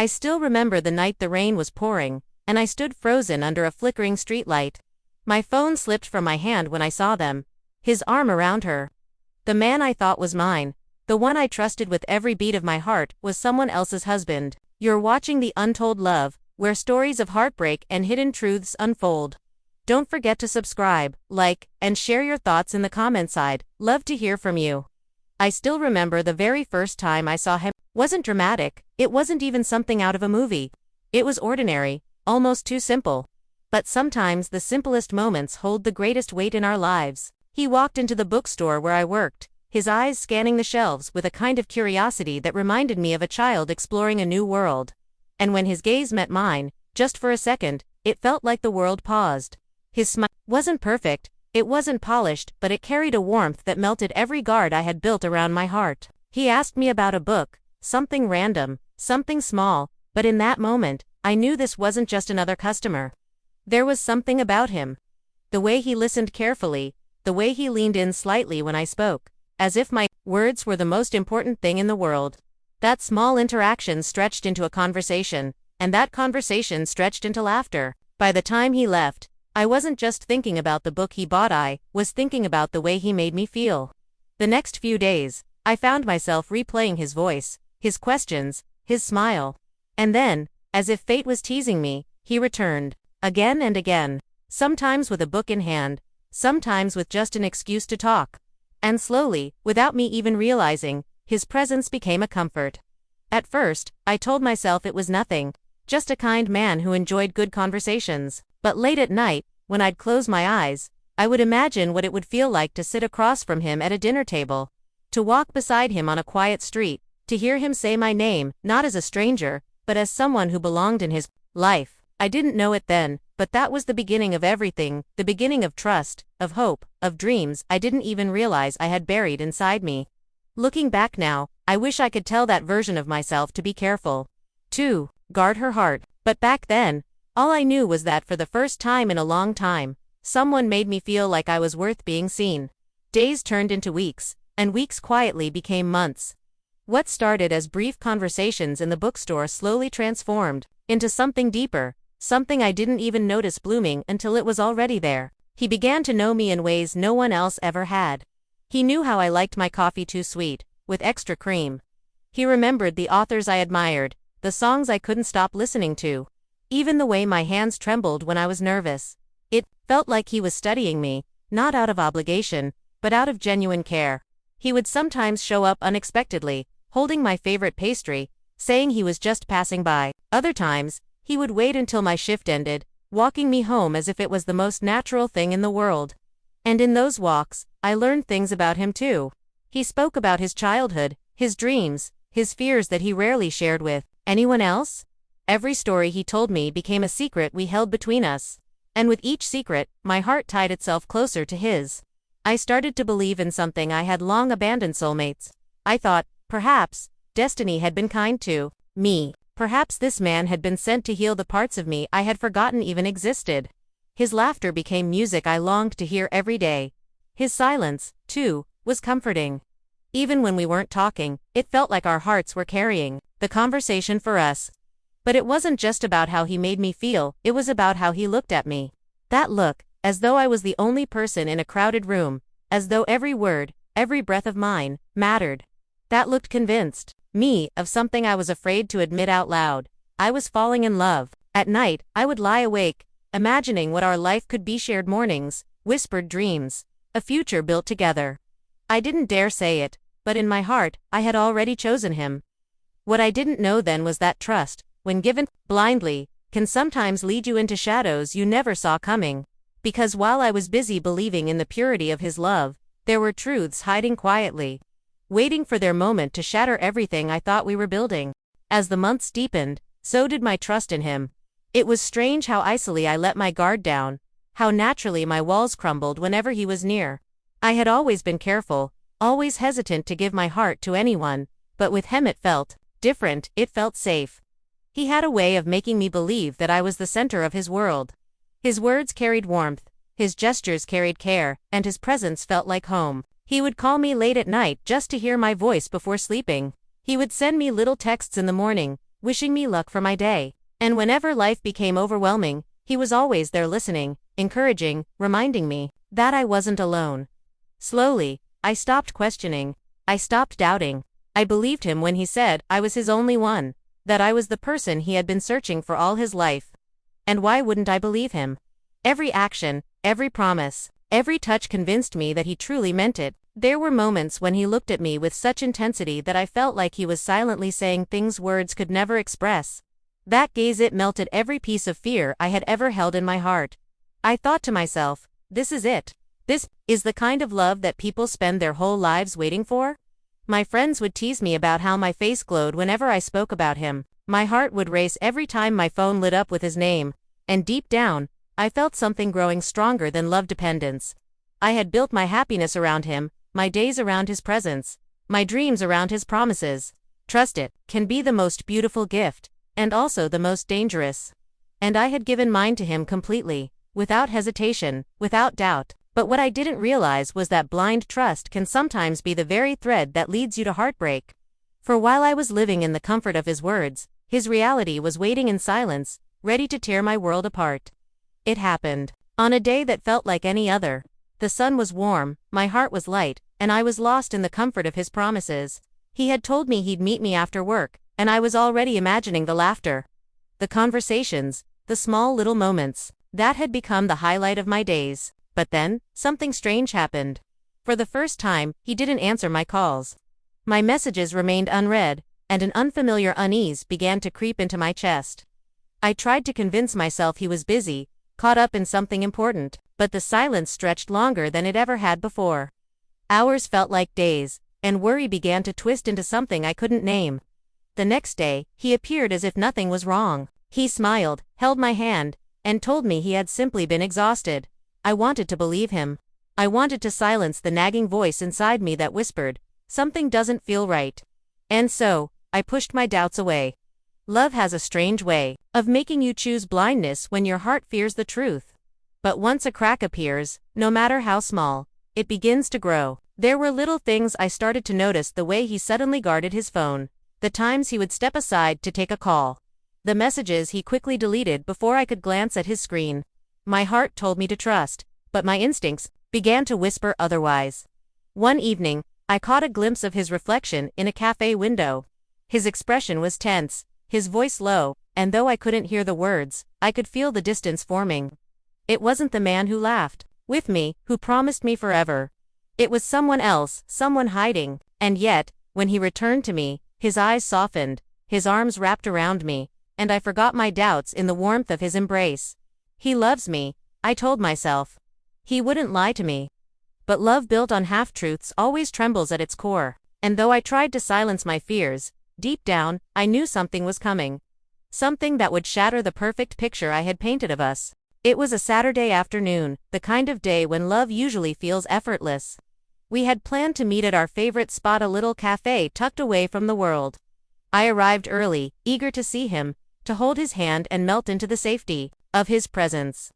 I still remember the night the rain was pouring, and I stood frozen under a flickering streetlight. My phone slipped from my hand when I saw them. His arm around her. The man I thought was mine, the one I trusted with every beat of my heart, was someone else's husband. You're watching the Untold Love, where stories of heartbreak and hidden truths unfold. Don't forget to subscribe, like, and share your thoughts in the comment side. Love to hear from you. I still remember the very first time I saw him. Wasn't dramatic, it wasn't even something out of a movie. It was ordinary, almost too simple. But sometimes the simplest moments hold the greatest weight in our lives. He walked into the bookstore where I worked, his eyes scanning the shelves with a kind of curiosity that reminded me of a child exploring a new world. And when his gaze met mine, just for a second, it felt like the world paused. His smile wasn't perfect, it wasn't polished, but it carried a warmth that melted every guard I had built around my heart. He asked me about a book, something random, something small, but in that moment, I knew this wasn't just another customer. There was something about him. The way he listened carefully, the way he leaned in slightly when I spoke, as if my words were the most important thing in the world. That small interaction stretched into a conversation, and that conversation stretched into laughter. By the time he left, I wasn't just thinking about the book he bought, I was thinking about the way he made me feel. The next few days, I found myself replaying his voice, his questions, his smile. And then, as if fate was teasing me, he returned, again and again, sometimes with a book in hand, sometimes with just an excuse to talk. And slowly, without me even realizing, his presence became a comfort. At first, I told myself it was nothing, just a kind man who enjoyed good conversations. But late at night, when I'd close my eyes, I would imagine what it would feel like to sit across from him at a dinner table, to walk beside him on a quiet street, to hear him say my name, not as a stranger, but as someone who belonged in his life. I didn't know it then, but that was the beginning of everything, the beginning of trust, of hope, of dreams I didn't even realize I had buried inside me. Looking back now, I wish I could tell that version of myself to be careful, to guard her heart. But back then, all I knew was that for the first time in a long time, someone made me feel like I was worth being seen. Days turned into weeks, and weeks quietly became months. What started as brief conversations in the bookstore slowly transformed into something deeper, something I didn't even notice blooming until it was already there. He began to know me in ways no one else ever had. He knew how I liked my coffee too sweet, with extra cream. He remembered the authors I admired, the songs I couldn't stop listening to. Even the way my hands trembled when I was nervous. It felt like he was studying me, not out of obligation, but out of genuine care. He would sometimes show up unexpectedly, holding my favorite pastry, saying he was just passing by. Other times, he would wait until my shift ended, walking me home as if it was the most natural thing in the world. And in those walks, I learned things about him too. He spoke about his childhood, his dreams, his fears that he rarely shared with anyone else. Every story he told me became a secret we held between us. And with each secret, my heart tied itself closer to his. I started to believe in something I had long abandoned: soulmates. I thought, perhaps, destiny had been kind to me. Perhaps this man had been sent to heal the parts of me I had forgotten even existed. His laughter became music I longed to hear every day. His silence, too, was comforting. Even when we weren't talking, it felt like our hearts were carrying the conversation for us. But it wasn't just about how he made me feel, it was about how he looked at me. That look, as though I was the only person in a crowded room, as though every word, every breath of mine, mattered. That looked convinced me of something I was afraid to admit out loud. I was falling in love. At night, I would lie awake, imagining what our life could be: shared mornings, whispered dreams, a future built together. I didn't dare say it, but in my heart, I had already chosen him. What I didn't know then was that trust, when given blindly, can sometimes lead you into shadows you never saw coming. Because while I was busy believing in the purity of his love, there were truths hiding quietly, waiting for their moment to shatter everything I thought we were building. As the months deepened, so did my trust in him. It was strange how easily I let my guard down, how naturally my walls crumbled whenever he was near. I had always been careful, always hesitant to give my heart to anyone, but with him it felt different, it felt safe. He had a way of making me believe that I was the center of his world. His words carried warmth, his gestures carried care, and his presence felt like home. He would call me late at night just to hear my voice before sleeping. He would send me little texts in the morning, wishing me luck for my day. And whenever life became overwhelming, he was always there listening, encouraging, reminding me that I wasn't alone. Slowly, I stopped questioning. I stopped doubting. I believed him when he said I was his only one, that I was the person he had been searching for all his life. And why wouldn't I believe him? Every action, every promise, every touch convinced me that he truly meant it. There were moments when he looked at me with such intensity that I felt like he was silently saying things words could never express. That gaze, it melted every piece of fear I had ever held in my heart. I thought to myself, this is it. This is the kind of love that people spend their whole lives waiting for? My friends would tease me about how my face glowed whenever I spoke about him. My heart would race every time my phone lit up with his name. And deep down, I felt something growing stronger than love dependence. I had built my happiness around him, my days around his presence, my dreams around his promises. Trust it can be the most beautiful gift, and also the most dangerous. And I had given mine to him completely, without hesitation, without doubt. But what I didn't realize was that blind trust can sometimes be the very thread that leads you to heartbreak. For while I was living in the comfort of his words, his reality was waiting in silence, ready to tear my world apart. It happened on a day that felt like any other. The sun was warm, my heart was light, and I was lost in the comfort of his promises. He had told me he'd meet me after work, and I was already imagining the laughter, the conversations, the small little moments that had become the highlight of my days. But then, something strange happened. For the first time, he didn't answer my calls. My messages remained unread, and an unfamiliar unease began to creep into my chest. I tried to convince myself he was busy, caught up in something important, but the silence stretched longer than it ever had before. Hours felt like days, and worry began to twist into something I couldn't name. The next day, he appeared as if nothing was wrong. He smiled, held my hand, and told me he had simply been exhausted. I wanted to believe him. I wanted to silence the nagging voice inside me that whispered, something doesn't feel right. And so, I pushed my doubts away. Love has a strange way of making you choose blindness when your heart fears the truth. But once a crack appears, no matter how small, it begins to grow. There were little things I started to notice: the way he suddenly guarded his phone, the times he would step aside to take a call, the messages he quickly deleted before I could glance at his screen. My heart told me to trust, but my instincts began to whisper otherwise. One evening, I caught a glimpse of his reflection in a cafe window. His expression was tense, his voice low, and though I couldn't hear the words, I could feel the distance forming. It wasn't the man who laughed with me, who promised me forever. It was someone else, someone hiding. And yet, when he returned to me, his eyes softened, his arms wrapped around me, and I forgot my doubts in the warmth of his embrace. He loves me, I told myself. He wouldn't lie to me. But love built on half-truths always trembles at its core, and though I tried to silence my fears, deep down, I knew something was coming. Something that would shatter the perfect picture I had painted of us. It was a Saturday afternoon, the kind of day when love usually feels effortless. We had planned to meet at our favorite spot, a little cafe tucked away from the world. I arrived early, eager to see him, to hold his hand and melt into the safety of his presence.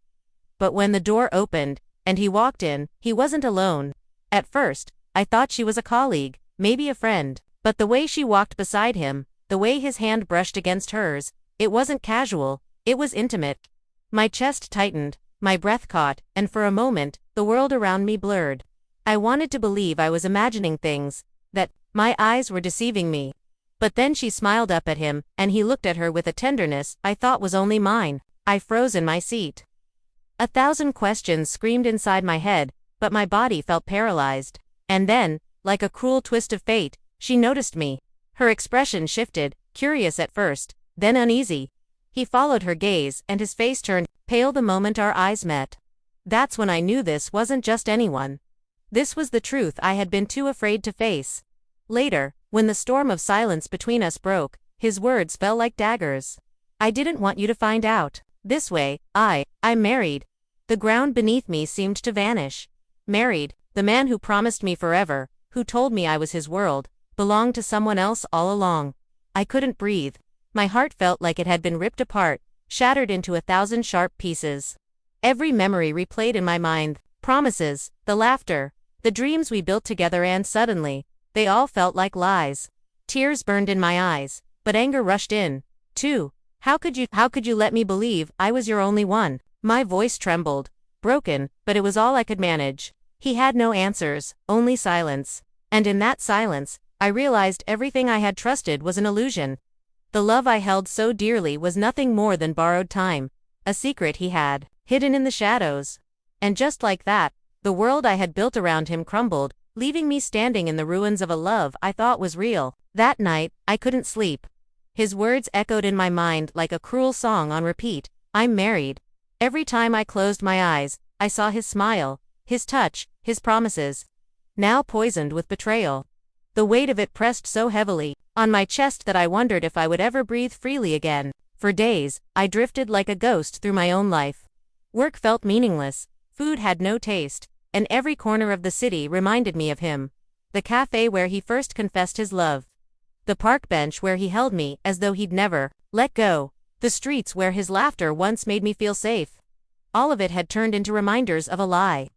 But when the door opened, and he walked in, he wasn't alone. At first, I thought she was a colleague, maybe a friend. But the way she walked beside him, the way his hand brushed against hers, it wasn't casual, it was intimate. My chest tightened, my breath caught, and for a moment, the world around me blurred. I wanted to believe I was imagining things, that my eyes were deceiving me. But then she smiled up at him, and he looked at her with a tenderness I thought was only mine. I froze in my seat. 1,000 questions screamed inside my head, but my body felt paralyzed. And then, like a cruel twist of fate, she noticed me. Her expression shifted, curious at first, then uneasy. He followed her gaze, and his face turned pale the moment our eyes met. That's when I knew this wasn't just anyone. This was the truth I had been too afraid to face. Later, when the storm of silence between us broke, his words fell like daggers. I didn't want you to find out. This way, I'm married. The ground beneath me seemed to vanish. Married, the man who promised me forever, who told me I was his world, belonged to someone else all along. I couldn't breathe. My heart felt like it had been ripped apart, shattered into 1,000 sharp pieces. Every memory replayed in my mind, promises, the laughter, the dreams we built together, and suddenly, they all felt like lies. Tears burned in my eyes, but anger rushed in. 2. How could you let me believe I was your only one? My voice trembled. Broken, but it was all I could manage. He had no answers, only silence. And in that silence, I realized everything I had trusted was an illusion. The love I held so dearly was nothing more than borrowed time, a secret he had, hidden in the shadows. And just like that, the world I had built around him crumbled, leaving me standing in the ruins of a love I thought was real. That night, I couldn't sleep. His words echoed in my mind like a cruel song on repeat. I'm married. Every time I closed my eyes, I saw his smile, his touch, his promises. Now poisoned with betrayal. The weight of it pressed so heavily on my chest that I wondered if I would ever breathe freely again. For days, I drifted like a ghost through my own life. Work felt meaningless, food had no taste, and every corner of the city reminded me of him. The cafe where he first confessed his love. The park bench where he held me as though he'd never let go. The streets where his laughter once made me feel safe. All of it had turned into reminders of a lie.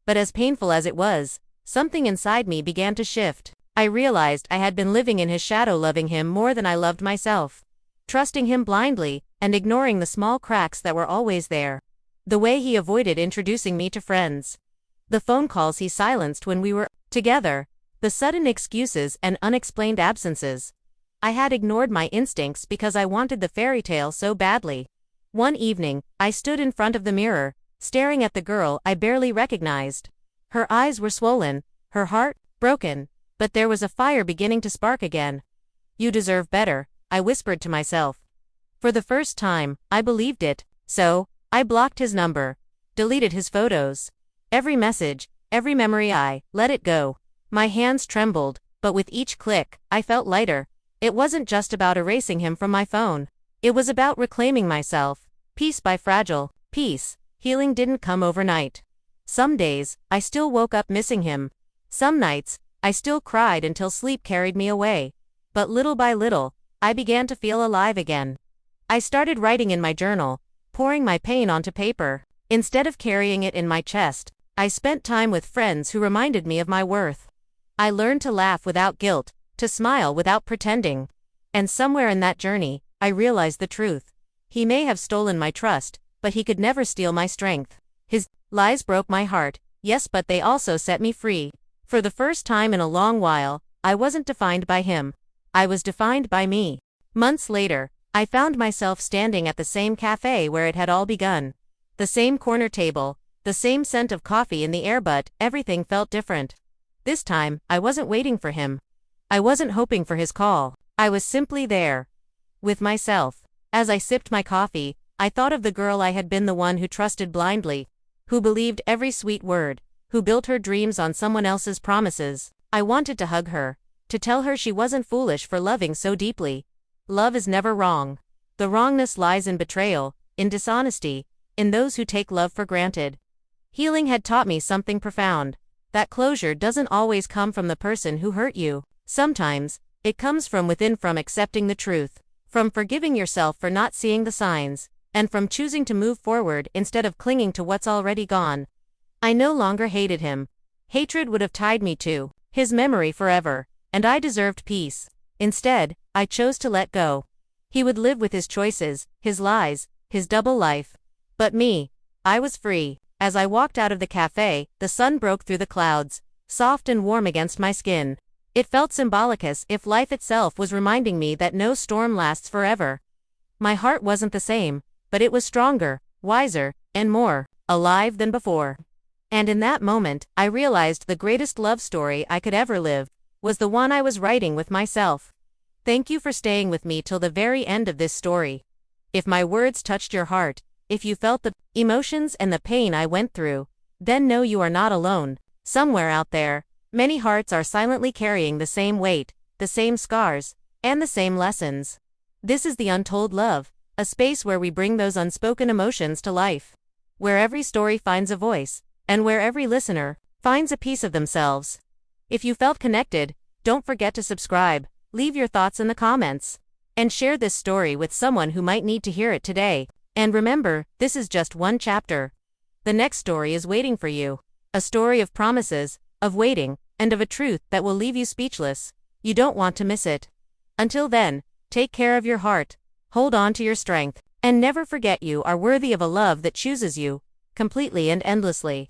But as painful as it was, something inside me began to shift. I realized I had been living in his shadow, loving him more than I loved myself. Trusting him blindly, and ignoring the small cracks that were always there. The way he avoided introducing me to friends. The phone calls he silenced when we were together. The sudden excuses and unexplained absences. I had ignored my instincts because I wanted the fairy tale so badly. One evening, I stood in front of the mirror, staring at the girl I barely recognized. Her eyes were swollen, her heart broken, but there was a fire beginning to spark again. You deserve better, I whispered to myself. For the first time, I believed it, so I blocked his number, deleted his photos. Every message, every memory, I let it go. My hands trembled, but with each click, I felt lighter. It wasn't just about erasing him from my phone. It was about reclaiming myself, piece by fragile piece. Healing didn't come overnight. Some days, I still woke up missing him. Some nights, I still cried until sleep carried me away. But little by little, I began to feel alive again. I started writing in my journal, pouring my pain onto paper. Instead of carrying it in my chest, I spent time with friends who reminded me of my worth. I learned to laugh without guilt, to smile without pretending. And somewhere in that journey, I realized the truth. He may have stolen my trust, but he could never steal my strength. His lies broke my heart, yes, but they also set me free. For the first time in a long while, I wasn't defined by him. I was defined by me. Months later, I found myself standing at the same cafe where it had all begun. The same corner table, the same scent of coffee in the air, but everything felt different. This time, I wasn't waiting for him. I wasn't hoping for his call. I was simply there. With myself. As I sipped my coffee, I thought of the girl I had been, the one who trusted blindly, who believed every sweet word, who built her dreams on someone else's promises. I wanted to hug her, to tell her she wasn't foolish for loving so deeply. Love is never wrong. The wrongness lies in betrayal, in dishonesty, in those who take love for granted. Healing had taught me something profound. That closure doesn't always come from the person who hurt you. Sometimes, it comes from within, from accepting the truth, from forgiving yourself for not seeing the signs, and from choosing to move forward instead of clinging to what's already gone. I no longer hated him. Hatred would have tied me to his memory forever, and I deserved peace. Instead, I chose to let go. He would live with his choices, his lies, his double life. But me, I was free. As I walked out of the cafe, the sun broke through the clouds, soft and warm against my skin. It felt symbolic, as if life itself was reminding me that no storm lasts forever. My heart wasn't the same, but it was stronger, wiser, and more alive than before. And in that moment, I realized the greatest love story I could ever live was the one I was writing with myself. Thank you for staying with me till the very end of this story. If my words touched your heart, if you felt the emotions and the pain I went through, then know you are not alone. Somewhere out there, many hearts are silently carrying the same weight, the same scars, and the same lessons. This is the Untold Love, a space where we bring those unspoken emotions to life. Where every story finds a voice, and where every listener finds a piece of themselves. If you felt connected, don't forget to subscribe, leave your thoughts in the comments, and share this story with someone who might need to hear it today. And remember, this is just one chapter. The next story is waiting for you. A story of promises, of waiting, and of a truth that will leave you speechless. You don't want to miss it. Until then, take care of your heart, hold on to your strength, and never forget you are worthy of a love that chooses you, completely and endlessly.